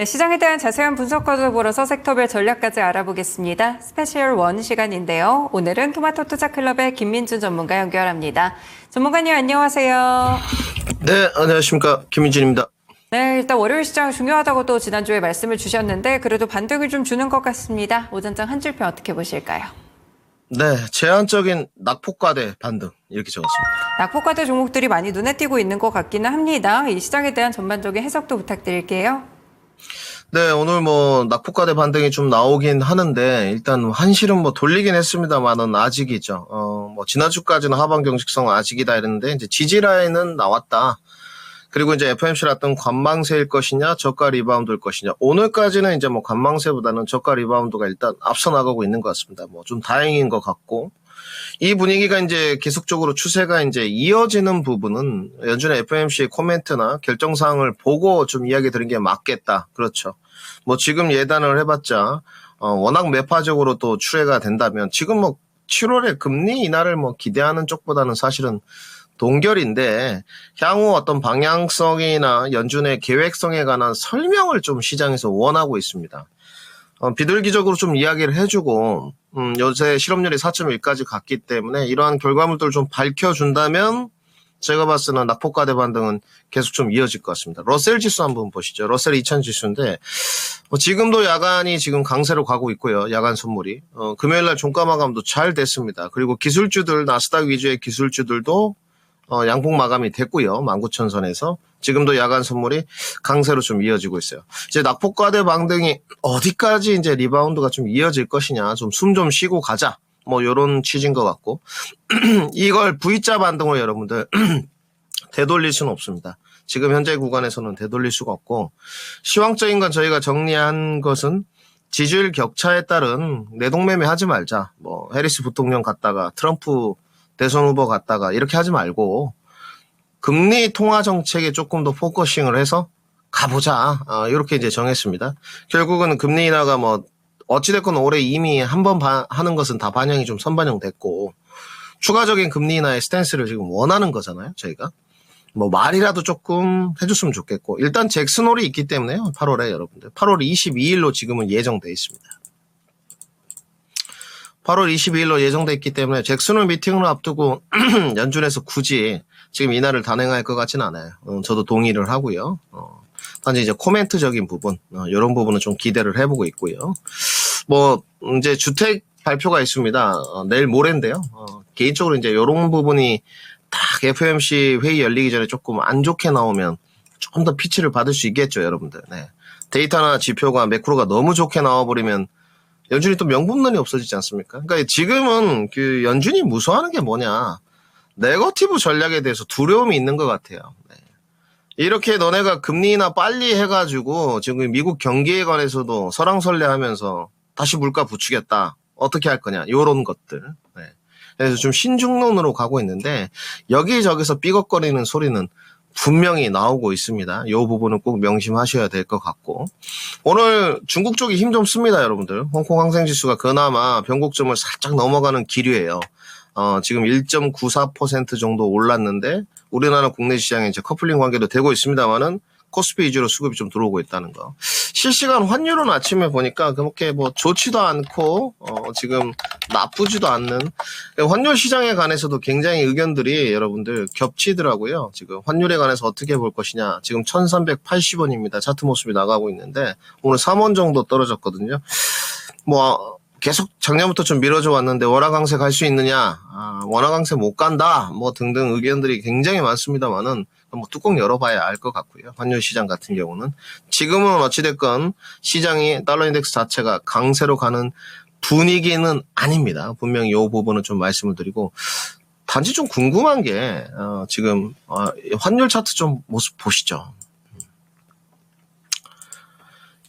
네, 시장에 대한 자세한 분석과 더불어서 섹터별 전략까지 알아보겠습니다. 스페셜 원 시간인데요. 오늘은 토마토 투자클럽의 김민준 전문가 연결합니다. 전문가님 안녕하세요. 네, 안녕하십니까. 김민준입니다. 네, 일단 월요일 시장 중요하다고 또 지난주에 말씀을 주셨는데 그래도 반등을 좀 주는 것 같습니다. 오전장 한 줄평 어떻게 보실까요? 네, 제한적인 낙폭과대 반등 이렇게 적었습니다. 낙폭과대 종목들이 많이 눈에 띄고 있는 것 같기는 합니다. 이 시장에 대한 전반적인 해석도 부탁드릴게요. 네, 오늘 낙폭과대 반등이 좀 나오긴 하는데 일단 한실은 돌리긴 했습니다만은 아직이죠. 지난주까지는 하방 경직성 아직이다 이랬는데 이제 지지 라인은 나왔다. 그리고 이제 FOMC를 어떤 관망세일 것이냐, 저가 리바운드일 것이냐. 오늘까지는 이제 관망세보다는 저가 리바운드가 일단 앞서 나가고 있는 것 같습니다. 좀 다행인 것 같고. 이 분위기가 이제 계속적으로 추세가 이제 이어지는 부분은 연준의 FOMC 코멘트나 결정사항을 보고 좀 이야기 드린 게 맞겠다. 그렇죠. 지금 예단을 해봤자, 워낙 매파적으로 또 추례가 된다면 지금 7월에 금리 인하를 기대하는 쪽보다는 사실은 동결인데 향후 어떤 방향성이나 연준의 계획성에 관한 설명을 좀 시장에서 원하고 있습니다. 비둘기적으로 좀 이야기를 해주고 요새 실업률이 4.1까지 갔기 때문에 이러한 결과물들을 좀 밝혀준다면 제가 봤을 때는 낙폭과대 반등은 계속 좀 이어질 것 같습니다. 러셀 지수 한번 보시죠. 러셀 2000 지수인데 지금도 야간이 지금 강세로 가고 있고요. 야간 선물이 금요일날 종가 마감도 잘 됐습니다. 그리고 기술주들 나스닥 위주의 기술주들도 양봉 마감이 됐고요. 19,000선에서 지금도 야간 선물이 강세로 좀 이어지고 있어요. 이제 낙폭과대 반등이 어디까지 이제 리바운드가 좀 이어질 것이냐, 좀 숨 좀 쉬고 가자. 요런 취지인 것 같고 이걸 V자 반등으로 여러분들 되돌릴 수는 없습니다. 지금 현재 구간에서는 되돌릴 수가 없고 시황적인 건 저희가 정리한 것은 지지율 격차에 따른 내동매매 하지 말자. 해리스 부통령 갔다가 트럼프 대선 후보 갔다가 이렇게 하지 말고 금리 통화 정책에 조금 더 포커싱을 해서 가보자. 이렇게 이제 정했습니다. 결국은 금리 인하가 어찌됐건 올해 이미 한 번 하는 것은 다 반영이 좀 선반영됐고 추가적인 금리 인하의 스탠스를 지금 원하는 거잖아요. 저희가. 말이라도 조금 해줬으면 좋겠고 일단 잭슨홀이 있기 때문에요. 8월에 여러분들. 8월 22일로 지금은 예정돼 있습니다. 8월 22일로 예정돼 있기 때문에 잭슨홀 미팅을 앞두고 연준에서 굳이 지금 인하를 단행할 것 같지는 않아요. 저도 동의를 하고요. 단지 이제 코멘트적인 부분, 이런 부분은 좀 기대를 해보고 있고요. 이제 주택 발표가 있습니다. 내일 모레인데요. 개인적으로 이제 이런 부분이 딱 FOMC 회의 열리기 전에 조금 안 좋게 나오면 조금 더 피치를 받을 수 있겠죠, 여러분들. 네. 데이터나 지표가 매크로가 너무 좋게 나와버리면 연준이 또 명분론이 없어지지 않습니까? 그러니까 지금은 연준이 무서워하는 게 뭐냐. 네거티브 전략에 대해서 두려움이 있는 것 같아요. 네. 이렇게 너네가 금리 인하 빨리 해가지고 지금 미국 경기에 관해서도 설왕설래하면서 다시 물가 붙이겠다. 어떻게 할 거냐. 이런 것들. 네. 그래서 좀 신중론으로 가고 있는데 여기저기서 삐걱거리는 소리는 분명히 나오고 있습니다. 이 부분은 꼭 명심하셔야 될 것 같고 오늘 중국 쪽이 힘 좀 씁니다. 여러분들. 홍콩 항생지수가 그나마 변곡점을 살짝 넘어가는 기류예요. 지금 1.94% 정도 올랐는데 우리나라 국내 시장에 이제 커플링 관계도 되고 있습니다만은 코스피 위주로 수급이 좀 들어오고 있다는 거. 실시간 환율은 아침에 보니까 그렇게 좋지도 않고 지금 나쁘지도 않는 환율 시장에 관해서도 굉장히 의견들이 여러분들 겹치더라고요. 지금 환율에 관해서 어떻게 볼 것이냐. 지금 1380원입니다. 차트 모습이 나가고 있는데 오늘 3원 정도 떨어졌거든요. 계속 작년부터 좀 미뤄져 왔는데 원화 강세 갈 수 있느냐, 원화 강세 못 간다, 등등 의견들이 굉장히 많습니다만은 뚜껑 열어봐야 알 것 같고요. 환율 시장 같은 경우는 지금은 어찌됐건 시장이 달러 인덱스 자체가 강세로 가는 분위기는 아닙니다. 분명히 이 부분은 좀 말씀을 드리고 단지 좀 궁금한 게 지금 환율 차트 좀 모습 보시죠.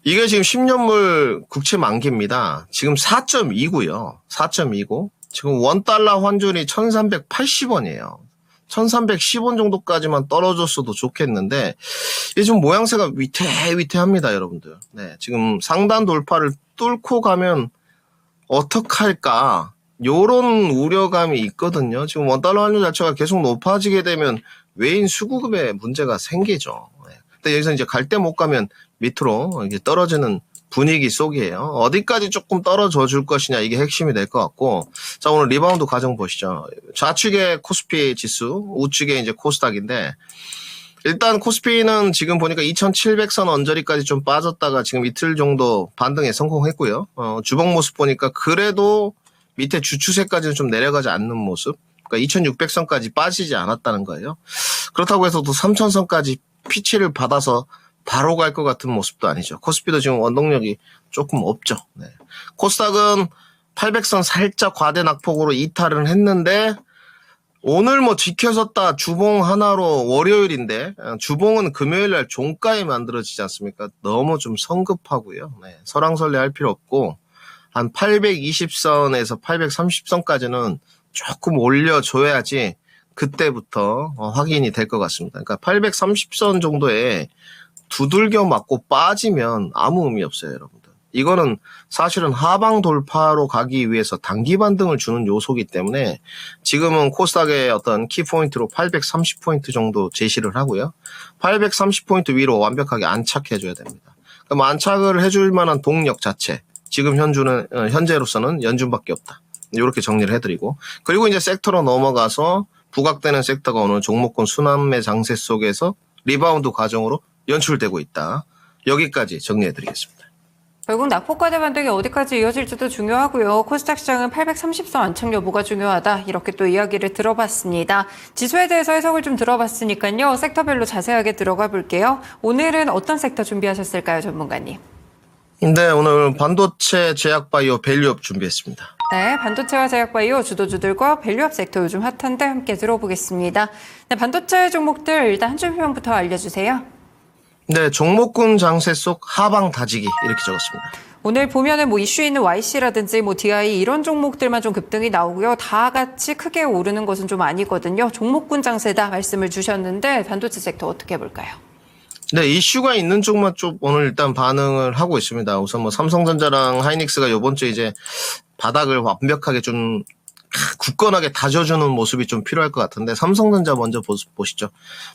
이게 지금 10년물 국채 만기입니다. 지금 4.2고요. 4.2고. 지금 $1 환율이 1380원이에요. 1310원 정도까지만 떨어졌어도 좋겠는데, 이게 좀 모양새가 위태합니다, 여러분들. 네. 지금 상단 돌파를 뚫고 가면 어떡할까? 요런 우려감이 있거든요. 지금 $1 환율 자체가 계속 높아지게 되면 외인 수급에 문제가 생기죠. 네. 근데 여기서 이제 갈 때 못 가면 밑으로 이게 떨어지는 분위기 속이에요. 어디까지 조금 떨어져 줄 것이냐 이게 핵심이 될 것 같고 자 오늘 리바운드 과정 보시죠. 좌측에 코스피 지수 우측에 이제 코스닥인데 일단 코스피는 지금 보니까 2700선 언저리까지 좀 빠졌다가 지금 이틀 정도 반등에 성공했고요. 주봉 모습 보니까 그래도 밑에 주추세까지는 좀 내려가지 않는 모습. 그러니까 2600선까지 빠지지 않았다는 거예요. 그렇다고 해서 또 3000선까지 피치를 받아서 바로 갈 것 같은 모습도 아니죠. 코스피도 지금 원동력이 조금 없죠. 네. 코스닥은 800선 살짝 과대 낙폭으로 이탈은 했는데 오늘 뭐 지켜섰다 주봉 하나로 월요일인데 주봉은 금요일날 종가에 만들어지지 않습니까? 너무 좀 성급하고요. 네. 설왕설래 할 필요 없고 한 820선에서 830선까지는 조금 올려줘야지 그때부터 확인이 될 것 같습니다. 그러니까 830선 정도에 두들겨 맞고 빠지면 아무 의미 없어요, 여러분들. 이거는 사실은 하방 돌파로 가기 위해서 단기 반등을 주는 요소이기 때문에 지금은 코스닥의 어떤 키포인트로 830포인트 정도 제시를 하고요. 830포인트 위로 완벽하게 안착해줘야 됩니다. 그럼 안착을 해줄 만한 동력 자체, 지금 현재로서는 연준밖에 없다. 이렇게 정리를 해드리고 그리고 이제 섹터로 넘어가서 부각되는 섹터가 오늘 종목군 순환매 장세 속에서 리바운드 과정으로 연출되고 있다. 여기까지 정리해드리겠습니다. 결국 낙폭과대 반등이 어디까지 이어질지도 중요하고요. 코스닥 시장은 830선 안착 여부가 중요하다. 이렇게 또 이야기를 들어봤습니다. 지수에 대해서 해석을 좀 들어봤으니까요. 섹터별로 자세하게 들어가 볼게요. 오늘은 어떤 섹터 준비하셨을까요, 전문가님? 네, 오늘 반도체, 제약바이오, 밸류업 준비했습니다. 네, 반도체와 제약바이오 주도주들과 밸류업 섹터 요즘 핫한데 함께 들어보겠습니다. 네, 반도체 종목들 일단 한 줄평부터 알려주세요. 네, 종목군 장세 속 하방 다지기 이렇게 적었습니다. 오늘 보면은 뭐 이슈 있는 YC라든지 뭐 DI 이런 종목들만 좀 급등이 나오고요. 다 같이 크게 오르는 것은 좀 아니거든요. 종목군 장세다 말씀을 주셨는데 반도체 섹터 어떻게 볼까요? 네, 이슈가 있는 쪽만 좀 오늘 일단 반응을 하고 있습니다. 우선 뭐 삼성전자랑 하이닉스가 이번 주에 이제 바닥을 완벽하게 좀 굳건하게 다져주는 모습이 좀 필요할 것 같은데 삼성전자 먼저 보시죠.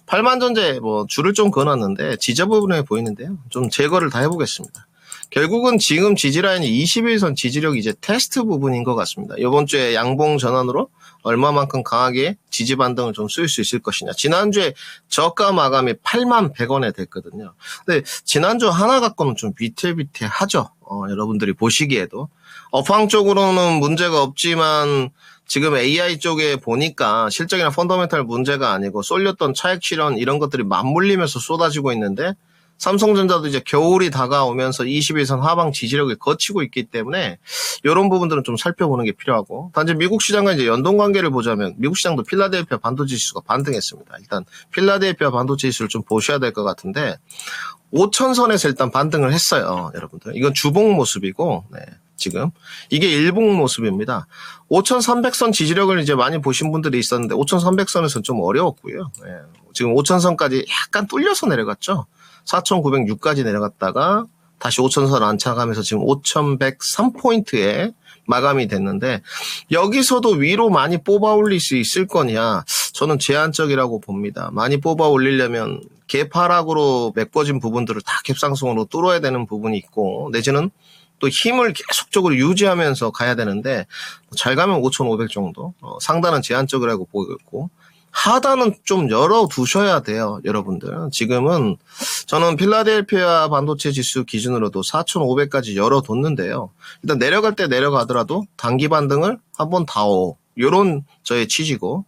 8만전제 뭐 줄을 좀 그어놨는데 지저분해 보이는데요. 좀 제거를 다 해보겠습니다. 결국은 지금 지지라인이 21선 지지력이 이제 테스트 부분인 것 같습니다. 이번 주에 양봉 전환으로 얼마만큼 강하게 지지 반등을 좀 쓸 수 있을 것이냐. 지난주에 저가 마감이 81,100원에 됐거든요. 근데 지난주 하나 갖고는 좀 비틀비틀하죠. 여러분들이 보시기에도. 업황 쪽으로는 문제가 없지만 지금 AI 쪽에 보니까 실적이나 펀더멘탈 문제가 아니고 쏠렸던 차익 실현 이런 것들이 맞물리면서 쏟아지고 있는데 삼성전자도 이제 겨울이 다가오면서 21선 하방 지지력을 거치고 있기 때문에 이런 부분들은 좀 살펴보는 게 필요하고 단지 미국 시장과 이제 연동 관계를 보자면 미국 시장도 필라델피아 반도체 지수가 반등했습니다. 일단 필라델피아 반도체 지수를 좀 보셔야 될 것 같은데 5천선에서 일단 반등을 했어요. 여러분들 이건 주봉 모습이고 네, 지금 이게 일봉 모습입니다. 5,300선 지지력을 이제 많이 보신 분들이 있었는데 5,300선에서는 좀 어려웠고요. 네, 지금 5,000선까지 약간 뚫려서 내려갔죠. 4,906까지 내려갔다가 다시 5,000선 안착하면서 지금 5,103포인트에 마감이 됐는데 여기서도 위로 많이 뽑아 올릴 수 있을 거냐 저는 제한적이라고 봅니다. 많이 뽑아 올리려면 개파락으로 메꿔진 부분들을 다 갭상승으로 뚫어야 되는 부분이 있고 내지는 또 힘을 계속적으로 유지하면서 가야 되는데 잘 가면 5,500 정도 상단은 제한적이라고 보고 있고 하단은 좀 열어두셔야 돼요, 여러분들. 지금은 저는 필라델피아 반도체 지수 기준으로도 4,500까지 열어뒀는데요. 일단 내려갈 때 내려가더라도 단기 반등을 한번 다오. 요런 저의 취지고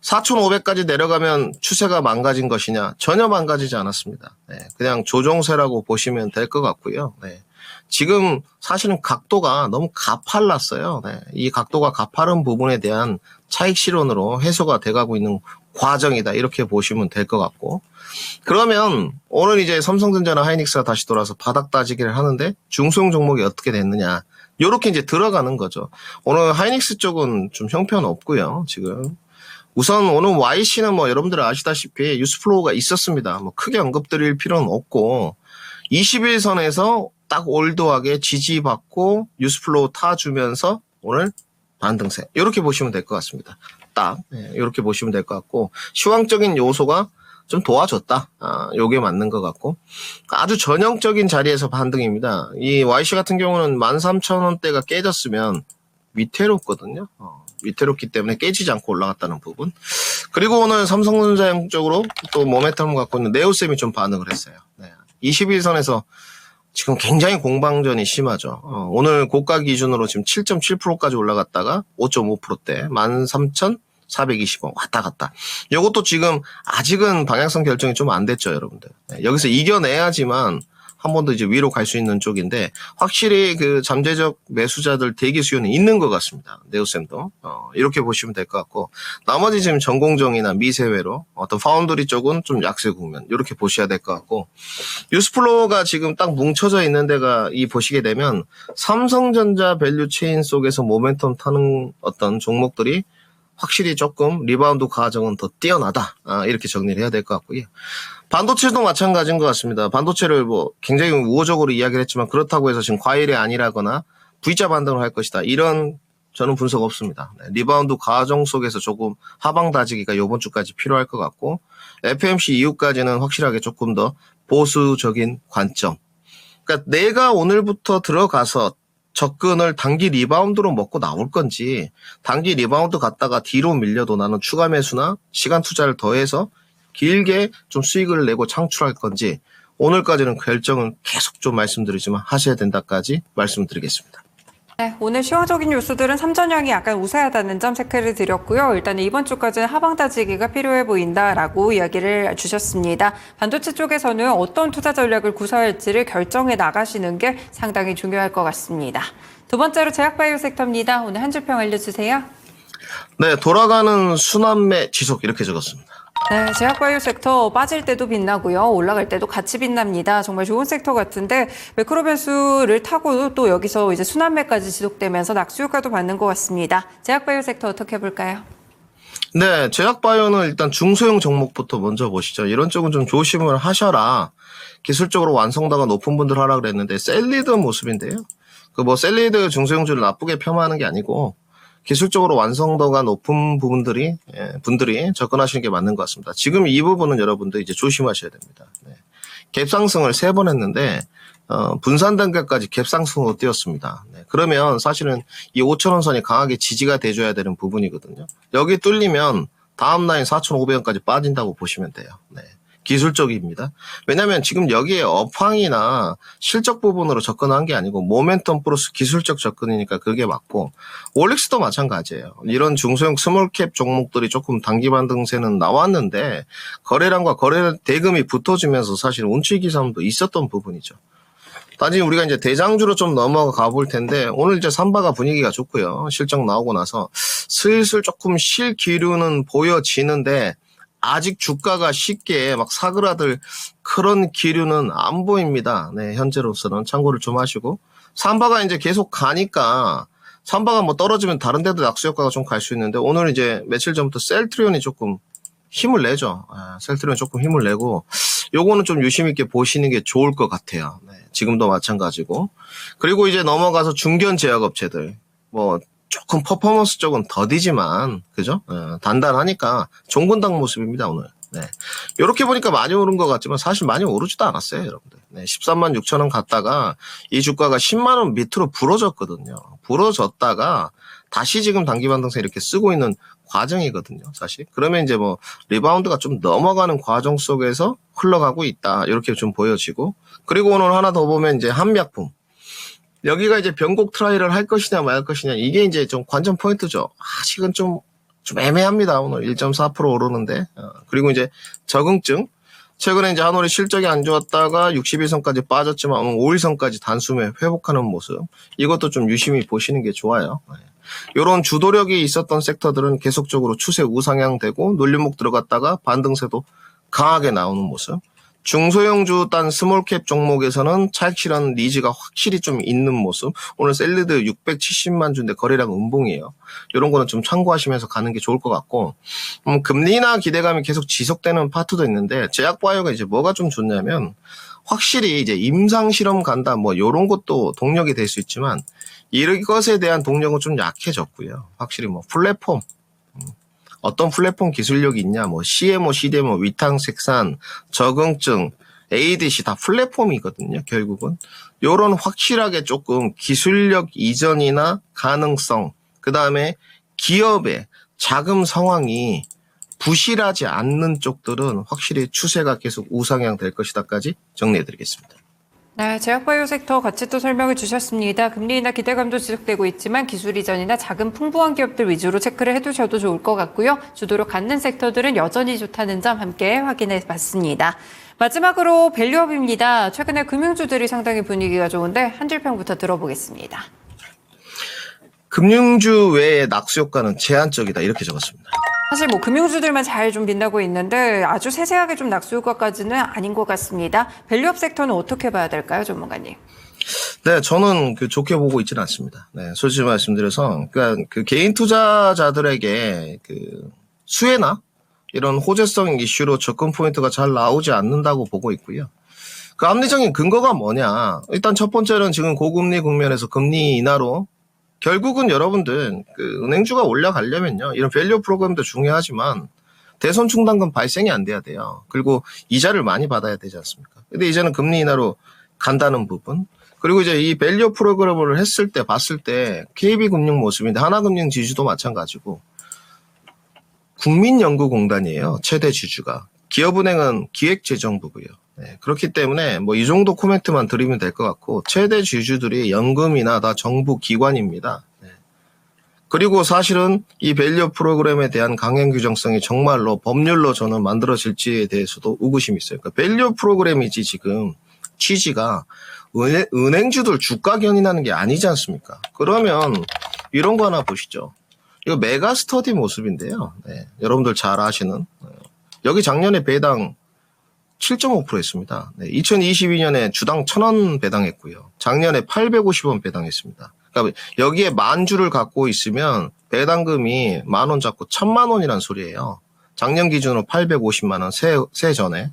4,500까지 내려가면 추세가 망가진 것이냐? 전혀 망가지지 않았습니다. 네, 그냥 조정세라고 보시면 될 것 같고요. 네. 지금 사실은 각도가 너무 가팔랐어요. 네. 이 각도가 가파른 부분에 대한 차익 실현으로 해소가 돼가고 있는 과정이다. 이렇게 보시면 될 것 같고. 그러면 오늘 이제 삼성전자나 하이닉스가 다시 돌아서 바닥 따지기를 하는데 중소형 종목이 어떻게 됐느냐. 요렇게 이제 들어가는 거죠. 오늘 하이닉스 쪽은 좀 형편 없고요. 지금. 우선 오늘 YC는 뭐 여러분들 아시다시피 뉴스플로우가 있었습니다. 뭐 크게 언급드릴 필요는 없고 21선에서 딱 올드하게 지지받고 뉴스플로우 타주면서 오늘 반등세 이렇게 보시면 될 것 같습니다. 딱 이렇게 보시면 될 것 같고 시황적인 요소가 좀 도와줬다. 요게 맞는 것 같고. 아주 전형적인 자리에서 반등입니다. 이 YC 같은 경우는 13,000원대가 깨졌으면 위태롭거든요. 위태롭기 때문에 깨지지 않고 올라갔다는 부분. 그리고 오늘 삼성전자 쪽으로 또 모멘텀을 갖고 있는 네오셈이 좀 반응을 했어요. 네. 21선에서 지금 굉장히 공방전이 심하죠. 오늘 고가 기준으로 지금 7.7%까지 올라갔다가 5.5%대 13,420원 왔다 갔다. 이것도 지금 아직은 방향성 결정이 좀 안 됐죠, 여러분들. 네. 여기서 이겨내야지만 한 번 더 이제 위로 갈 수 있는 쪽인데, 확실히 그 잠재적 매수자들 대기 수요는 있는 것 같습니다. 네오셈도. 이렇게 보시면 될 것 같고, 나머지 지금 전공정이나 미세외로 어떤 파운드리 쪽은 좀 약세 국면, 이렇게 보셔야 될 것 같고, 뉴스플로어가 지금 딱 뭉쳐져 있는 데가 이 보시게 되면, 삼성전자 밸류 체인 속에서 모멘텀 타는 어떤 종목들이 확실히 조금 리바운드 과정은 더 뛰어나다. 이렇게 정리를 해야 될 것 같고요. 반도체도 마찬가지인 것 같습니다. 반도체를 뭐 굉장히 우호적으로 이야기를 했지만 그렇다고 해서 지금 과일이 아니라거나 V자 반등을 할 것이다. 이런 저는 분석 없습니다. 네, 리바운드 과정 속에서 조금 하방 다지기가 이번 주까지 필요할 것 같고, FMC 이후까지는 확실하게 조금 더 보수적인 관점. 그러니까 내가 오늘부터 들어가서 접근을 단기 리바운드로 먹고 나올 건지, 단기 리바운드 갔다가 뒤로 밀려도 나는 추가 매수나 시간 투자를 더해서 길게 좀 수익을 내고 창출할 건지, 오늘까지는 결정은 계속 좀 말씀드리지만 하셔야 된다까지 말씀드리겠습니다. 네, 오늘 시황적인 뉴스들은 삼전형이 약간 우세하다는 점 체크를 드렸고요. 일단 이번 주까지는 하방 다지기가 필요해 보인다라고 이야기를 주셨습니다. 반도체 쪽에서는 어떤 투자 전략을 구사할지를 결정해 나가시는 게 상당히 중요할 것 같습니다. 두 번째로 제약바이오 섹터입니다. 오늘 한 줄평 알려주세요. 네, 돌아가는 순환매 지속 이렇게 적었습니다. 네, 제약바이오 섹터 빠질 때도 빛나고요. 올라갈 때도 같이 빛납니다. 정말 좋은 섹터 같은데 매크로 변수를 타고 또 여기서 이제 순환매까지 지속되면서 낙수 효과도 받는 것 같습니다. 제약바이오 섹터 어떻게 볼까요? 네, 제약바이오는 일단 중소형 종목부터 먼저 보시죠. 이런 쪽은 좀 조심을 하셔라. 기술적으로 완성도가 높은 분들 하라 그랬는데 셀리드 모습인데요. 그 뭐 셀리드 중소형주를 나쁘게 폄하하는 게 아니고 기술적으로 완성도가 높은 분들이 접근하시는 게 맞는 것 같습니다. 지금 이 부분은 여러분들 이제 조심하셔야 됩니다. 네. 갭 상승을 3번 했는데 분산 단계까지 갭 상승으로 뛰었습니다. 네. 그러면 사실은 이 5,000원 선이 강하게 지지가 돼줘야 되는 부분이거든요. 여기 뚫리면 다음 라인 4,500원까지 빠진다고 보시면 돼요. 네. 기술적입니다. 왜냐하면 지금 여기에 업황이나 실적 부분으로 접근한 게 아니고 모멘텀 플러스 기술적 접근이니까 그게 맞고, 올릭스도 마찬가지예요. 이런 중소형 스몰캡 종목들이 조금 단기 반등세는 나왔는데 거래량과 거래 대금이 붙어지면서 사실 운치 기산도 있었던 부분이죠. 단지 우리가 이제 대장주로 좀 넘어가 볼 텐데, 오늘 이제 삼바가 분위기가 좋고요. 실적 나오고 나서 슬슬 조금 실 기류는 보여지는데 아직 주가가 쉽게 막 사그라들 그런 기류는 안 보입니다. 네, 현재로서는 참고를 좀 하시고, 삼바가 이제 계속 가니까 삼바가 뭐 떨어지면 다른 데도 낙수 효과가 좀 갈 수 있는데, 오늘 이제 며칠 전부터 셀트리온이 조금 힘을 내죠. 셀트리온이 조금 힘을 내고, 요거는 좀 유심 있게 보시는 게 좋을 것 같아요. 네, 지금도 마찬가지고. 그리고 이제 넘어가서 중견 제약업체들, 뭐 조금 퍼포먼스 쪽은 더디지만, 그죠? 단단하니까 종근당 모습입니다, 오늘. 네. 요렇게 보니까 많이 오른 것 같지만 사실 많이 오르지도 않았어요, 여러분들. 네. 13만 6천 원 갔다가 이 주가가 10만 원 밑으로 부러졌거든요. 부러졌다가 다시 지금 단기 반등세 이렇게 쓰고 있는 과정이거든요, 사실. 그러면 이제 뭐 리바운드가 좀 넘어가는 과정 속에서 흘러가고 있다, 이렇게 좀 보여지고. 그리고 오늘 하나 더 보면 이제 한미약품. 여기가 이제 변곡 트라이를 할 것이냐 말 것이냐, 이게 이제 좀 관전 포인트죠. 아직은 좀 애매합니다. 오늘 1.4% 오르는데. 그리고 이제 적응증. 최근에 이제 한올이 실적이 안 좋았다가 61선까지 빠졌지만 오늘 5일선까지 단숨에 회복하는 모습. 이것도 좀 유심히 보시는 게 좋아요. 이런 주도력이 있었던 섹터들은 계속적으로 추세 우상향되고 놀림목 들어갔다가 반등세도 강하게 나오는 모습. 중소형주 딴 스몰캡 종목에서는 차익실현 니즈가 확실히 좀 있는 모습. 오늘 셀리드 670만 주인데 거래량 음봉이에요. 이런 거는 좀 참고하시면서 가는 게 좋을 것 같고, 금리나 기대감이 계속 지속되는 파트도 있는데, 제약바이오가 이제 뭐가 좀 좋냐면, 확실히 이제 임상실험 간다, 뭐 요런 것도 동력이 될 수 있지만, 이것에 대한 동력은 좀 약해졌고요. 확실히 뭐 플랫폼, 어떤 플랫폼 기술력이 있냐, 뭐 CMO, CDMO, 위탁 생산, 적응증, ADC 다 플랫폼이거든요, 결국은. 요런 확실하게 조금 기술력 이전이나 가능성, 그 다음에 기업의 자금 상황이 부실하지 않는 쪽들은 확실히 추세가 계속 우상향 될 것이다까지 정리해드리겠습니다. 네, 제약바이오 섹터 같이 또 설명을 주셨습니다. 금리 인하 기대감도 지속되고 있지만 기술 이전이나 자금 풍부한 기업들 위주로 체크를 해두셔도 좋을 것 같고요. 주도력 갖는 섹터들은 여전히 좋다는 점 함께 확인해 봤습니다. 마지막으로 밸류업입니다. 최근에 금융주들이 상당히 분위기가 좋은데 한 줄평부터 들어보겠습니다. 금융주 외의 낙수 효과는 제한적이다 이렇게 적었습니다. 사실 뭐 금융주들만 잘 좀 빛나고 있는데 아주 세세하게 좀 낙수 효과까지는 아닌 것 같습니다. 밸류업 섹터는 어떻게 봐야 될까요, 전문가님? 네, 저는 좋게 보고 있지는 않습니다. 네, 솔직히 말씀드려서, 그러니까 개인 투자자들에게 수혜나 이런 호재성 이슈로 접근 포인트가 잘 나오지 않는다고 보고 있고요. 그 합리적인 근거가 뭐냐? 일단 첫 번째는 지금 고금리 국면에서 금리 인하로 결국은 여러분들 은행주가 올라가려면요. 이런 밸류 프로그램도 중요하지만 대손 충당금 발생이 안 돼야 돼요. 그리고 이자를 많이 받아야 되지 않습니까? 근데 이제는 금리 인하로 간다는 부분. 그리고 이제 이 밸류 프로그램을 했을 때 봤을 때 KB금융 모습인데 하나금융 지주도 마찬가지고 국민연구공단이에요. 최대 주주가. 기업은행은 기획재정부고요. 네, 그렇기 때문에 뭐 이 정도 코멘트만 드리면 될 것 같고 최대 주주들이 연금이나 다 정부 기관입니다. 네. 그리고 사실은 이 밸류 프로그램에 대한 강행 규정성이 정말로 법률로 저는 만들어질지에 대해서도 의구심이 있어요. 그러니까 밸류 프로그램이지 지금 취지가 은행주들 주가 견인하는 게 아니지 않습니까? 그러면 이런 거 하나 보시죠. 이거 메가 스터디 모습인데요. 네, 여러분들 잘 아시는 여기 작년에 배당 7.5% 했습니다. 네, 2022년에 주당 1,000원 배당했고요. 작년에 850원 배당했습니다. 그러니까 여기에 만 주를 갖고 있으면 배당금이 10,000원 잡고 1,000만 원이란 소리예요. 작년 기준으로 850만 원 세 전에.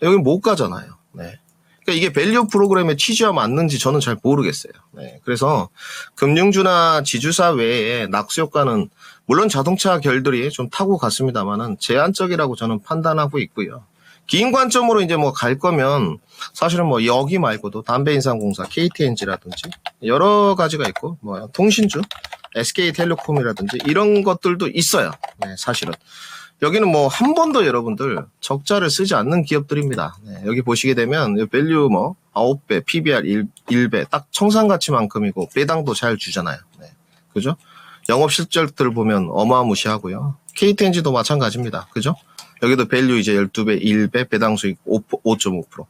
여기 못 가잖아요. 네. 그러니까 이게 밸류 프로그램의 취지와 맞는지 저는 잘 모르겠어요. 네. 그래서 금융주나 지주사 외에 낙수 효과는 물론 자동차 결들이 좀 타고 갔습니다만은 제한적이라고 저는 판단하고 있고요. 긴 관점으로 이제 뭐 갈 거면 사실은 뭐 여기 말고도 담배인상공사, KTNG라든지 여러 가지가 있고 뭐 통신주, SK텔레콤이라든지 이런 것들도 있어요. 네, 사실은. 여기는 뭐 한 번도 여러분들 적자를 쓰지 않는 기업들입니다. 네, 여기 보시게 되면 밸류 뭐 9배, PBR 1배 딱 청산가치만큼이고 배당도 잘 주잖아요. 네, 그죠? 영업 실적들 보면 어마무시하고요. KTNG도 마찬가지입니다. 그죠? 여기도 밸류 이제 12배, 1배, 배당 수익 5.5%.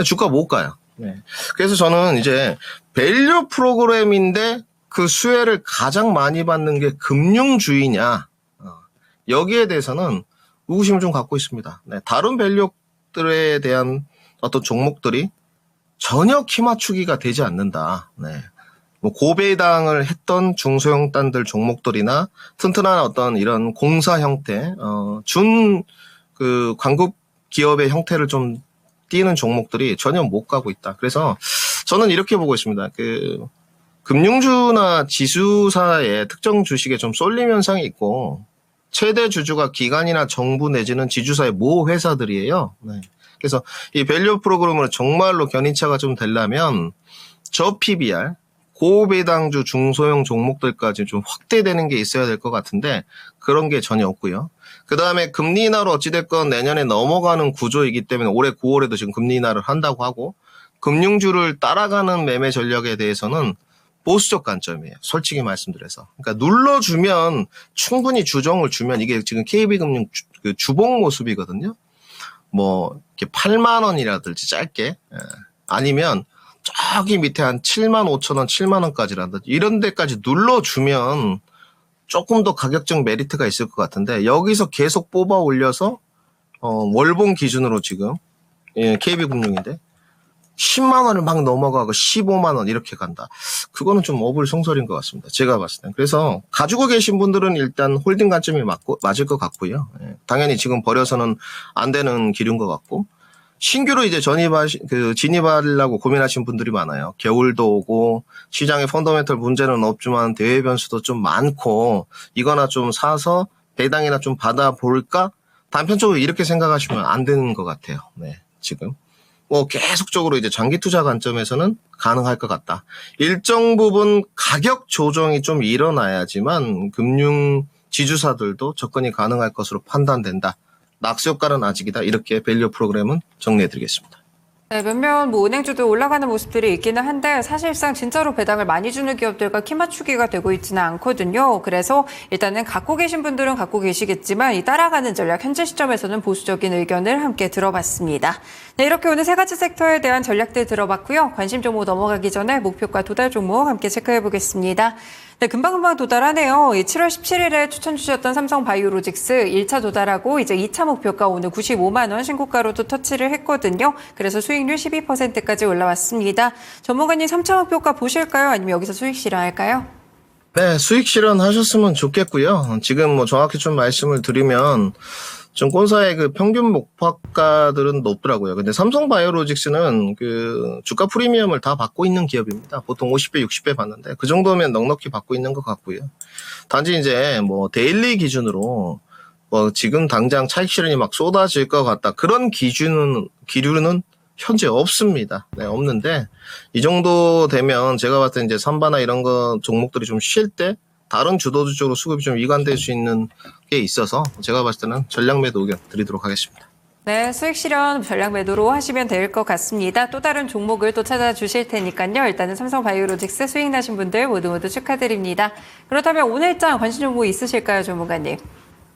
주가 못 가요. 네. 그래서 저는 이제 밸류 프로그램인데 그 수혜를 가장 많이 받는 게 금융주이냐. 여기에 대해서는 의구심을 좀 갖고 있습니다. 네. 다른 밸류들에 대한 어떤 종목들이 전혀 키 맞추기가 되지 않는다. 네. 뭐 고배당을 했던 중소형 단들 종목들이나 튼튼한 어떤 이런 공사 형태, 광급 기업의 형태를 좀 띄는 종목들이 전혀 못 가고 있다. 그래서 저는 이렇게 보고 있습니다. 금융주나 지수사의 특정 주식에 좀 쏠림 현상이 있고, 최대 주주가 기관이나 정부 내지는 지주사의 모 회사들이에요. 네. 그래서 이 밸류 프로그램으로 정말로 견인차가 좀 되려면 저 PBR, 고배당주 중소형 종목들까지 좀 확대되는 게 있어야 될 것 같은데 그런 게 전혀 없고요. 그 다음에 금리 인하로 어찌됐건 내년에 넘어가는 구조이기 때문에 올해 9월에도 지금 금리 인하를 한다고 하고 금융주를 따라가는 매매 전략에 대해서는 보수적 관점이에요. 솔직히 말씀드려서. 그러니까 눌러주면 충분히 주정을 주면 이게 지금 KB금융 주봉 모습이거든요. 뭐 이렇게 8만 원이라든지 짧게 아니면 저기 밑에 한 7만 5천 원, 7만 원까지란다. 이런 데까지 눌러주면 조금 더 가격적 메리트가 있을 것 같은데 여기서 계속 뽑아 올려서 월봉 기준으로 지금 KB금융인데 10만 원을 막 넘어가고 15만 원 이렇게 간다. 그거는 좀 어불성설인 것 같습니다. 제가 봤을 땐. 그래서 가지고 계신 분들은 일단 홀딩 관점이 맞을 것 같고요. 당연히 지금 버려서는 안 되는 길인 것 같고 신규로 이제 진입하려고 고민하신 분들이 많아요. 겨울도 오고 시장에 펀더멘털 문제는 없지만 대외 변수도 좀 많고 이거나 좀 사서 배당이나 좀 받아볼까? 단편적으로 이렇게 생각하시면 안 되는 것 같아요. 네, 지금. 뭐 계속적으로 이제 장기 투자 관점에서는 가능할 것 같다. 일정 부분 가격 조정이 좀 일어나야지만 금융 지주사들도 접근이 가능할 것으로 판단된다. 낙수 효과는 아직이다. 이렇게 밸류 프로그램은 정리해드리겠습니다. 네, 몇몇 뭐 은행주도 올라가는 모습들이 있기는 한데 사실상 진짜로 배당을 많이 주는 기업들과 키 맞추기가 되고 있지는 않거든요. 그래서 일단은 갖고 계신 분들은 갖고 계시겠지만 이 따라가는 전략 현재 시점에서는 보수적인 의견을 함께 들어봤습니다. 네, 이렇게 오늘 세 가지 섹터에 대한 전략들 들어봤고요. 관심 종목 넘어가기 전에 목표가 도달 종목 함께 체크해 보겠습니다. 네, 금방금방 도달하네요. 7월 17일에 추천 주셨던 삼성바이오로직스 1차 도달하고 이제 2차 목표가 오늘 95만 원 신고가로도 터치를 했거든요. 그래서 수익률 12%까지 올라왔습니다. 전문가님 3차 목표가 보실까요? 아니면 여기서 수익 실현할까요? 네, 수익 실현하셨으면 좋겠고요. 지금 뭐 정확히 좀 말씀을 드리면 증권사의 그 평균 목표가들은 높더라고요. 근데 삼성바이오로직스는 그 주가 프리미엄을 다 받고 있는 기업입니다. 보통 50배, 60배 받는데 그 정도면 넉넉히 받고 있는 것 같고요. 단지 이제 뭐 데일리 기준으로 뭐 지금 당장 차익 실현이 막 쏟아질 것 같다. 그런 기류는 현재 없습니다. 네, 없는데 이 정도 되면 제가 봤을 때 이제 삼바나 이런 거 종목들이 좀 쉴 때 다른 주도주 쪽으로 수급이 좀 이관될 수 있는 게 있어서 제가 봤을 때는 전략 매도 의견 드리도록 하겠습니다. 네, 수익 실현 전략 매도로 하시면 될 것 같습니다. 또 다른 종목을 또 찾아주실 테니까요. 일단은 삼성바이오로직스 수익 나신 분들 모두 축하드립니다. 그렇다면 오늘장 관심 종목 있으실까요, 전문가님?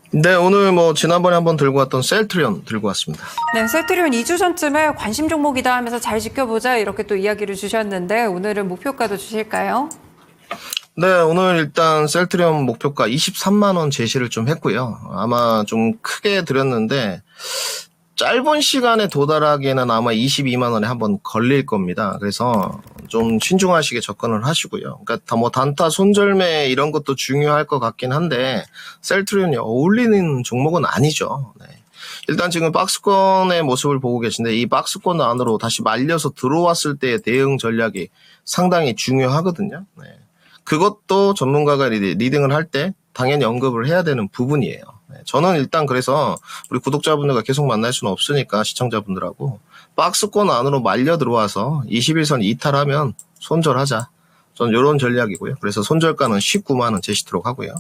네, 오늘 뭐 지난번에 한번 들고 왔던 셀트리온 들고 왔습니다. 네, 셀트리온 2주 전쯤에 관심 종목이다 하면서 잘 지켜보자 이렇게 또 이야기를 주셨는데 오늘은 목표가도 주실까요? 네, 오늘 일단 셀트리온 목표가 23만 원 제시를 좀 했고요. 아마 좀 크게 드렸는데 짧은 시간에 도달하기에는 아마 22만 원에 한번 걸릴 겁니다. 그래서 좀 신중하시게 접근을 하시고요. 그러니까 뭐 단타 손절매 이런 것도 중요할 것 같긴 한데 셀트리온이 어울리는 종목은 아니죠. 네. 일단 지금 박스권의 모습을 보고 계신데 이 박스권 안으로 다시 말려서 들어왔을 때의 대응 전략이 상당히 중요하거든요. 네. 그것도 전문가가 리딩을 할 때 당연히 언급을 해야 되는 부분이에요. 저는 일단 그래서 우리 구독자분들과 계속 만날 수는 없으니까 시청자분들하고 박스권 안으로 말려 들어와서 21선 이탈하면 손절하자. 저는 이런 전략이고요. 그래서 손절가는 19만 원 제시도록 하고요.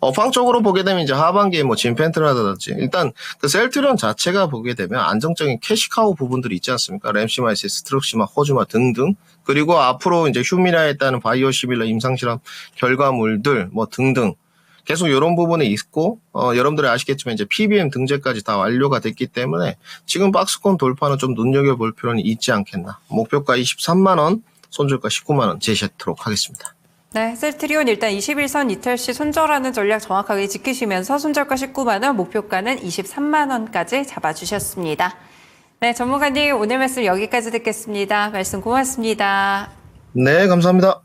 업황 쪽으로 보게 되면 이제 하반기에 뭐 진펜트라든지 일단 그 셀트리온 자체가 보게 되면 안정적인 캐시카우 부분들이 있지 않습니까? 램시마이시스, 트럭시마, 호주마 등등. 그리고 앞으로 이제 휴미라에 따른 바이오시밀러 임상실험 결과물들 뭐 등등. 계속 이런 부분이 있고, 여러분들이 아시겠지만 이제 PBM 등재까지 다 완료가 됐기 때문에 지금 박스권 돌파는 좀 눈여겨볼 필요는 있지 않겠나. 목표가 23만 원, 손절가 19만 원 제시하도록 하겠습니다. 네, 셀트리온 일단 21선 이탈 시 손절하는 전략 정확하게 지키시면서 손절가 19만 원, 목표가는 23만 원까지 잡아주셨습니다. 네, 전문가님 오늘 말씀 여기까지 듣겠습니다. 말씀 고맙습니다. 네, 감사합니다.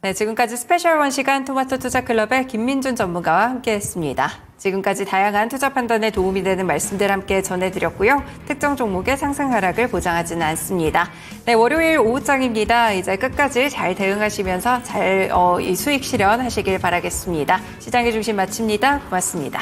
네, 지금까지 스페셜 1 시간 토마토 투자클럽의 김민준 전문가와 함께했습니다. 지금까지 다양한 투자 판단에 도움이 되는 말씀들 함께 전해드렸고요. 특정 종목의 상승 하락을 보장하지는 않습니다. 네, 월요일 오후장입니다. 이제 끝까지 잘 대응하시면서 잘 이 수익 실현하시길 바라겠습니다. 시장의 중심 마칩니다. 고맙습니다.